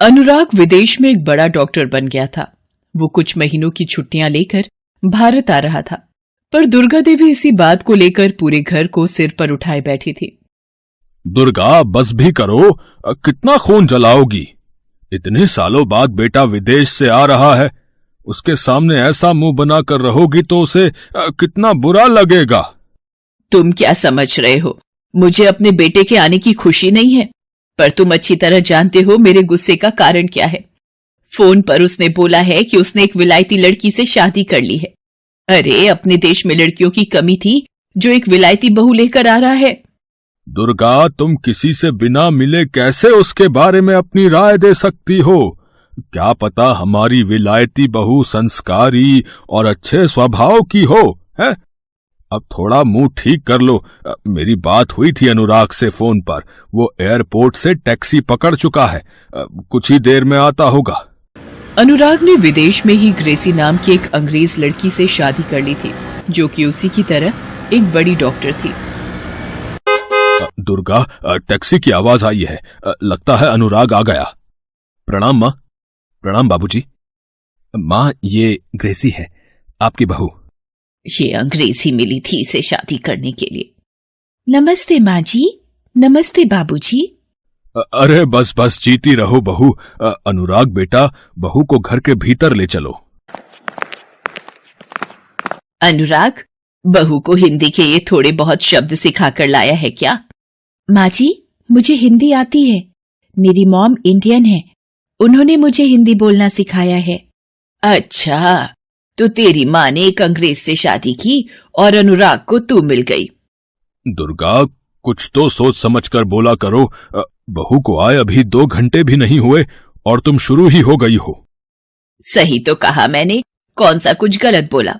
अनुराग विदेश में एक बड़ा डॉक्टर बन गया था। वो कुछ महीनों की छुट्टियां लेकर भारत आ रहा था, पर दुर्गा देवी इसी बात को लेकर पूरे घर को सिर पर उठाए बैठी थी। दुर्गा, बस भी करो, कितना खून जलाओगी? इतने सालों बाद बेटा विदेश से आ रहा है, उसके सामने ऐसा मुंह बनाकर रहोगी तो उसे कितना बुरा लगेगा। तुम क्या समझ रहे हो? मुझे अपने बेटे के आने की खुशी नहीं है, पर तुम अच्छी तरह जानते हो मेरे गुस्से का कारण क्या है। फोन पर उसने बोला है कि उसने एक विलायती लड़की से शादी कर ली है। अरे, अपने देश में लड़कियों की कमी थी जो एक विलायती बहू लेकर आ रहा है। दुर्गा, तुम किसी से बिना मिले कैसे उसके बारे में अपनी राय दे सकती हो? क्या पता हमारी विलायती बहू संस्कारी और अच्छे स्वभाव की हो, है? अब थोड़ा मुंह ठीक कर लो। मेरी बात हुई थी अनुराग से फोन पर, वो एयरपोर्ट से टैक्सी पकड़ चुका है, कुछ ही देर में आता होगा। अनुराग ने विदेश में ही ग्रेसी नाम की एक अंग्रेज लड़की से शादी कर ली थी, जो कि उसी की तरह एक बड़ी डॉक्टर थी। दुर्गा, टैक्सी की आवाज आई है, लगता है अनुराग आ गया। प्रणाम माँ। प्रणाम बाबूजी। माँ, ये ग्रेसी है, आपकी बहू। ये अंग्रेजी मिली थी इसे शादी करने के लिए। नमस्ते माँ जी। नमस्ते बाबूजी। अरे बस बस, जीती रहो बहू। अनुराग बेटा, बहू को घर के भीतर ले चलो। अनुराग, बहू को हिंदी के ये थोड़े बहुत शब्द सिखाकर लाया है क्या? माँ जी, मुझे हिंदी आती है। मेरी मॉम इंडियन है, उन्होंने मुझे हिंदी बोलना सिखाया है। अच्छा, तो तेरी माँ ने एक अंग्रेज से शादी की और अनुराग को तू मिल गई। दुर्गा, कुछ तो सोच समझ कर बोला करो। बहू को आए अभी 2 घंटे भी नहीं हुए और तुम शुरू ही हो गई हो। सही तो कहा मैंने, कौन सा कुछ गलत बोला?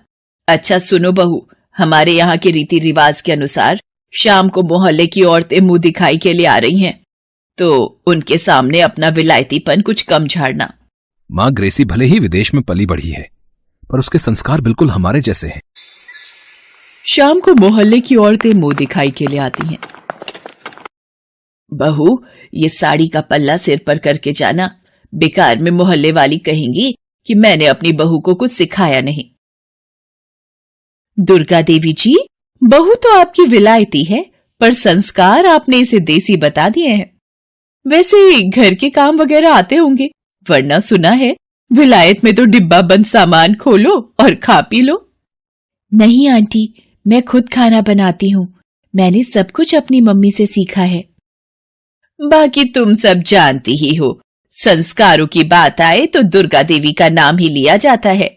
अच्छा सुनो बहू, हमारे यहाँ के रीति रिवाज के अनुसार शाम को मोहल्ले की औरतें मुंह दिखाई के लिए आ रही हैं, तो उनके सामने अपना विलायतीपन कुछ कम झाड़ना। माँ, ग्रेसी भले ही विदेश में पली बढ़ी है, पर उसके संस्कार बिल्कुल हमारे जैसे हैं। शाम को मोहल्ले की औरतें मुंह दिखाई के लिए आती हैं। बहू, ये साड़ी का पल्ला सिर पर करके जाना, बेकार में मोहल्ले वाली कहेंगी कि मैंने अपनी बहू को कुछ सिखाया नहीं। दुर्गा देवी जी, बहू तो आपकी विलायती है, पर संस्कार आपने इसे देसी बता दिए हैं। वैसे घर के काम वगैरह आते होंगे, वरना सुना है विलायत में तो डिब्बा बंद सामान खोलो और खा पी लो। नहीं आंटी, मैं खुद खाना बनाती हूँ, मैंने सब कुछ अपनी मम्मी से सीखा है। बाकी तुम सब जानती ही हो, संस्कारों की बात आए तो दुर्गा देवी का नाम ही लिया जाता है।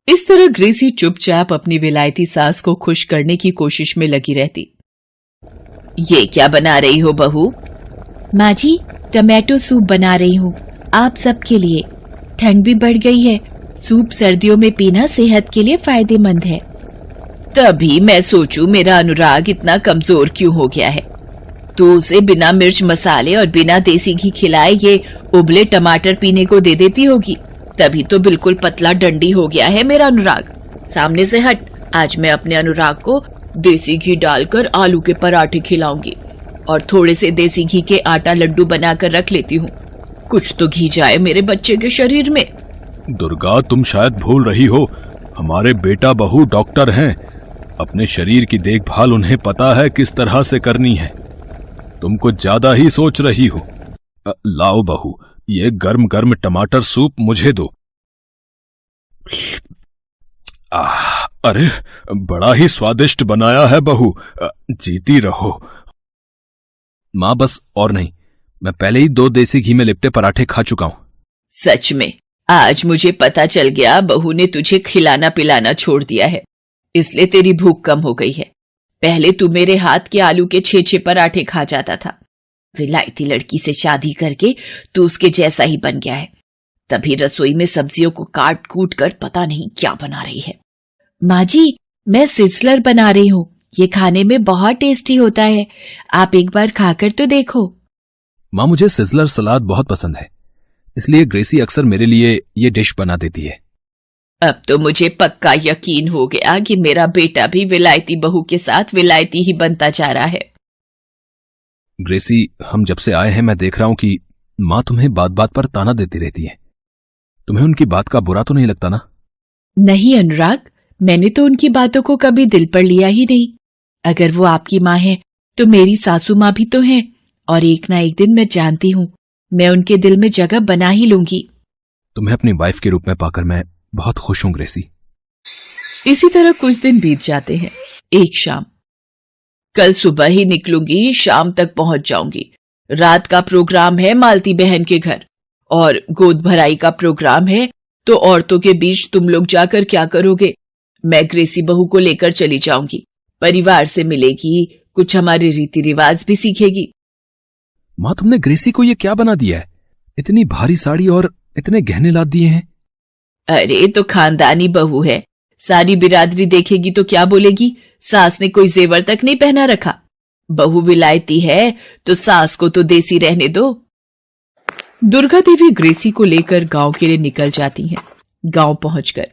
इस तरह ग्रेसी चुपचाप अपनी विलायती सास को खुश करने की कोशिश में लगी रहती। ये क्या बना रही हो बहू? माँ जी, टमाटो सूप बना रही हूँ, आप सबके लिए। ठंड भी बढ़ गई है, सूप सर्दियों में पीना सेहत के लिए फायदेमंद है। तभी मैं सोचूं मेरा अनुराग इतना कमजोर क्यों हो गया है। तो उसे बिना मिर्च मसाले और बिना देसी घी खिलाए ये उबले टमाटर पीने को दे देती होगी, तभी तो बिल्कुल पतला डंडी हो गया है मेरा अनुराग। सामने से हट, आज मैं अपने अनुराग को देसी घी डालकर आलू के पराठे खिलाऊंगी और थोड़े से देसी घी के आटा लड्डू बनाकर रख लेती हूँ, कुछ तो घी जाए मेरे बच्चे के शरीर में। दुर्गा, तुम शायद भूल रही हो, हमारे बेटा बहू डॉक्टर हैं, अपने शरीर की देखभाल उन्हें पता है किस तरह से करनी है। तुम कुछ ज्यादा ही सोच रही हो। लाओ बहू, ये गर्म गर्म टमाटर सूप मुझे दो। अरे, बड़ा ही स्वादिष्ट बनाया है बहू, जीती रहो। माँ, बस और नहीं, मैं पहले ही 2 देसी घी में लिपटे पराठे खा चुका हूं। सच में आज मुझे पता चल गया बहू ने तुझे खिलाना पिलाना छोड़ दिया है, इसलिए तेरी भूख कम हो गई है। पहले तू मेरे हाथ के आलू के 6-6 पराठे खा जाता था, विलायती लड़की से शादी करके तू उसके जैसा ही बन गया है। तभी रसोई में सब्जियों को काट कूट कर पता नहीं क्या बना रही है। माँ जी, मैं सिजलर बना रही हूँ, ये खाने में बहुत टेस्टी होता है, आप एक बार खाकर तो देखो। माँ, मुझे सिजलर सलाद बहुत पसंद है, इसलिए ग्रेसी अक्सर मेरे लिए ये डिश बना देती है। अब तो मुझे पक्का यकीन हो गया कि मेरा बेटा भी विलायती बहू के साथ विलायती ही बनता जा रहा है। ग्रेसी, हम जब से आए हैं मैं देख रहा हूं कि माँ तुम्हें बात बात पर ताना देती रहती है। तुम्हें उनकी बात का बुरा तो नहीं लगता ना? नहीं अनुराग, मैंने तो उनकी बातों को कभी दिल पर लिया ही नहीं। अगर वो आपकी माँ है तो मेरी सासू माँ भी तो है, और एक ना एक दिन मैं जानती हूँ मैं उनके दिल में जगह बना ही लूंगी। तुम्हें अपनी वाइफ के रूप में पाकर मैं बहुत खुश हूं ग्रेसी। इसी तरह कुछ दिन बीत जाते हैं। एक शाम, कल सुबह ही निकलूंगी, शाम तक पहुंच जाऊंगी। रात का प्रोग्राम है मालती बहन के घर, और गोद भराई का प्रोग्राम है, तो औरतों के बीच तुम लोग जाकर क्या करोगे? मैं ग्रेसी बहू को लेकर चली जाऊंगी, परिवार से मिलेगी, कुछ हमारे रीति रिवाज भी सीखेगी। माँ, तुमने ग्रेसी को ये क्या बना दिया है? इतनी भारी साड़ी और इतने गहने लाद दिए हैं। अरे तो खानदानी बहू है, सारी बिरादरी देखेगी तो क्या बोलेगी? सास ने कोई जेवर तक नहीं पहना रखा। बहू विलायती है तो सास को तो देसी रहने दो। दुर्गा देवी ग्रेसी को लेकर गांव के लिए निकल जाती हैं। गांव पहुंचकर,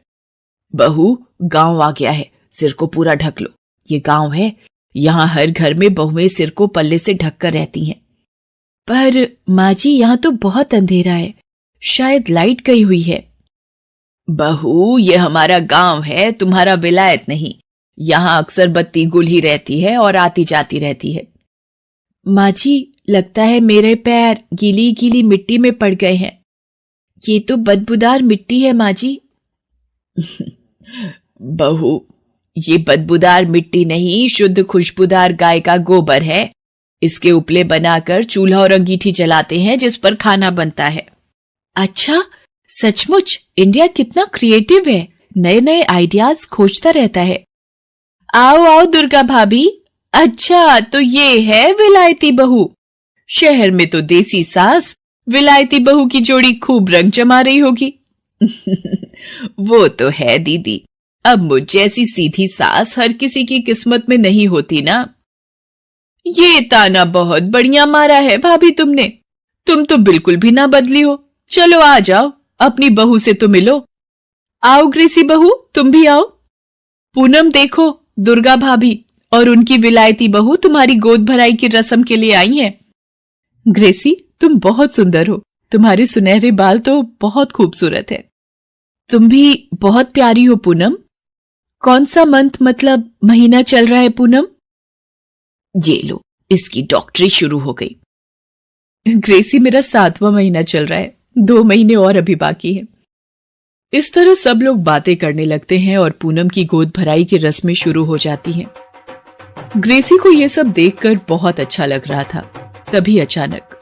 बहू गांव आ गया है, सिर को पूरा ढक लो। ये गांव है, यहाँ हर घर में बहुएं सिर को पल्ले से ढककर रहती हैं। पर माँ जी, यहाँ तो बहुत अंधेरा है, शायद लाइट गई हुई है। बहू, ये हमारा गांव है, तुम्हारा विलायत नहीं। यहाँ अक्सर बत्ती गुल ही रहती है और आती जाती रहती है। माँ जी, लगता है मेरे पैर गीली गीली मिट्टी में पड़ गए हैं। ये तो बदबूदार मिट्टी है माँ जी। बहू, ये बदबूदार मिट्टी नहीं, शुद्ध खुशबूदार गाय का गोबर है। इसके उपले बनाकर चूल्हा और अंगीठी जलाते हैं जिस पर खाना बनता है। अच्छा, सचमुच इंडिया कितना क्रिएटिव है, नए नए आइडियाज खोजता रहता है। आओ आओ दुर्गा भाभी। अच्छा, तो ये है विलायती बहू। शहर में तो देसी सास विलायती बहू की जोड़ी खूब रंग जमा रही होगी। वो तो है दीदी, अब मुझ जैसी सीधी सास हर किसी की किस्मत में नहीं होती ना। ये ताना बहुत बढ़िया मारा है भाभी तुमने, तुम तो बिल्कुल भी ना बदली हो। चलो आ जाओ, अपनी बहू से तो मिलो। आओ ग्रेसी बहू, तुम भी आओ। पूनम देखो, दुर्गा भाभी और उनकी विलायती बहू तुम्हारी गोद भराई की रस्म के लिए आई हैं। ग्रेसी, तुम बहुत सुंदर हो, तुम्हारे सुनहरे बाल तो बहुत खूबसूरत है। तुम भी बहुत प्यारी हो पूनम। कौन सा मंथ मतलब महीना चल रहा है पूनम? ये लो, इसकी डॉक्टरी शुरू हो गई। ग्रेसी, मेरा 7वां महीना चल रहा है, 2 महीने और अभी बाकी है। इस तरह सब लोग बातें करने लगते हैं और पूनम की गोद भराई की रस्में शुरू हो जाती हैं। ग्रेसी को यह सब देखकर बहुत अच्छा लग रहा था। तभी अचानक,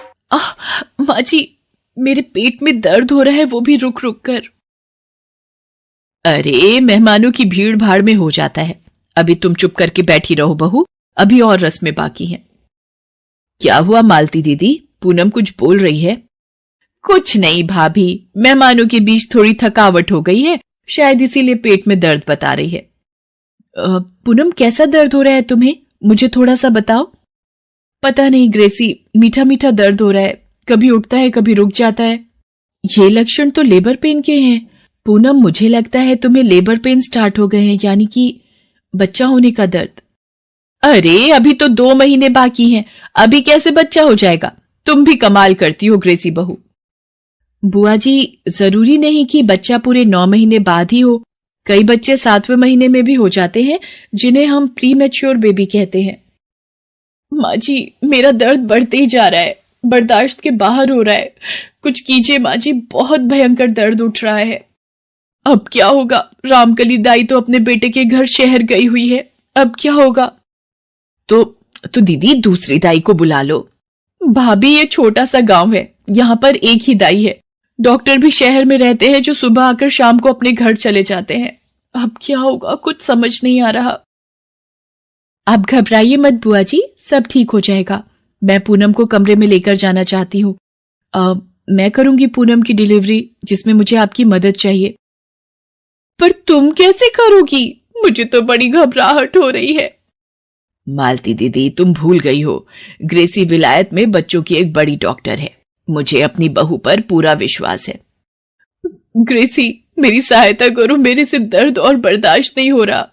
माँ जी, मेरे पेट में दर्द हो रहा है, वो भी रुक रुक कर। अरे, मेहमानों की भीड़ भाड़ में हो जाता है। अभी तुम चुप करके बैठी रहो बहू, अभी और रस्में बाकी हैं। क्या हुआ मालती दीदी, पूनम कुछ बोल रही है? कुछ नहीं भाभी, मेहमानों के बीच थोड़ी थकावट हो गई है, शायद इसीलिए पेट में दर्द बता रही है। पूनम, कैसा दर्द हो रहा है तुम्हें? मुझे थोड़ा सा बताओ। पता नहीं ग्रेसी, मीठा मीठा दर्द हो रहा है, कभी उठता है कभी रुक जाता है। ये लक्षण तो लेबर पेन के हैं। पूनम, मुझे लगता है तुम्हें लेबर पेन स्टार्ट हो गए हैं, यानी कि बच्चा होने का दर्द। अरे, अभी तो 2 महीने बाकी हैं, अभी कैसे बच्चा हो जाएगा? तुम भी कमाल करती हो ग्रेसी बहू। बुआ जी, जरूरी नहीं कि बच्चा पूरे 9 महीने बाद ही हो, कई बच्चे 7वें महीने में भी हो जाते हैं, जिन्हें हम प्री मैच्योर बेबी कहते हैं। माँ जी, मेरा दर्द बढ़ते ही जा रहा है, बर्दाश्त के बाहर हो रहा है। कुछ कीजिए माँ जी, बहुत भयंकर दर्द उठ रहा है। अब क्या होगा? रामकली दाई तो अपने बेटे के घर शहर गई हुई है, अब क्या होगा? तो दीदी, दूसरी दाई को बुला लो। भाभी, ये छोटा सा गांव है, यहाँ पर एक ही दाई है। डॉक्टर भी शहर में रहते हैं जो सुबह आकर शाम को अपने घर चले जाते हैं। अब क्या होगा, कुछ समझ नहीं आ रहा। आप घबराइए मत बुआ जी, सब ठीक हो जाएगा। मैं पूनम को कमरे में लेकर जाना चाहती हूँ। मैं करूंगी पूनम की डिलीवरी, जिसमें मुझे आपकी मदद चाहिए। पर तुम कैसे करोगी? मुझे तो बड़ी घबराहट हो रही है। मालती दीदी, तुम भूल गई हो, ग्रेसी विलायत में बच्चों की एक बड़ी डॉक्टर है। मुझे अपनी बहू पर पूरा विश्वास है। ग्रेसी, मेरी सहायता करो, मेरे से दर्द और बर्दाश्त नहीं हो रहा।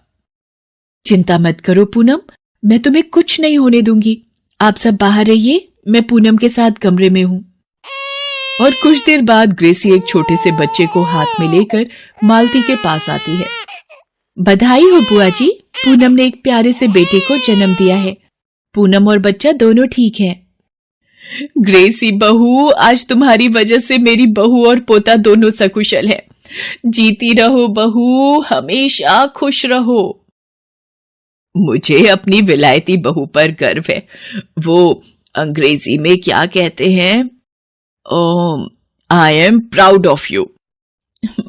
चिंता मत करो पूनम, मैं तुम्हें कुछ नहीं होने दूंगी। आप सब बाहर रहिए, मैं पूनम के साथ कमरे में हूं। और कुछ देर बाद ग्रेसी एक छोटे से बच्चे को हाथ में लेकर मालती के पास आती है। बधाई हो बुआ जी, पूनम ने एक प्यारे से बेटे को जन्म दिया है। पूनम और बच्चा दोनों ठीक हैं। ग्रेसी बहू, आज तुम्हारी वजह से मेरी बहू और पोता दोनों सकुशल है। जीती रहो बहू, हमेशा खुश रहो। मुझे अपनी विलायती बहू पर गर्व है। वो अंग्रेजी में क्या कहते हैं? I am proud of you.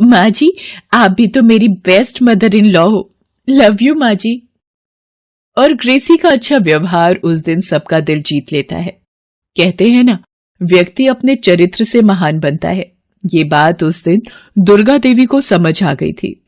माँ जी, आप भी तो मेरी बेस्ट मदर इन लॉ हो। लव यू माँ जी। और ग्रेसी का अच्छा व्यवहार उस दिन सबका दिल जीत लेता है। कहते हैं ना, व्यक्ति अपने चरित्र से महान बनता है। ये बात उस दिन दुर्गा देवी को समझ आ गई थी।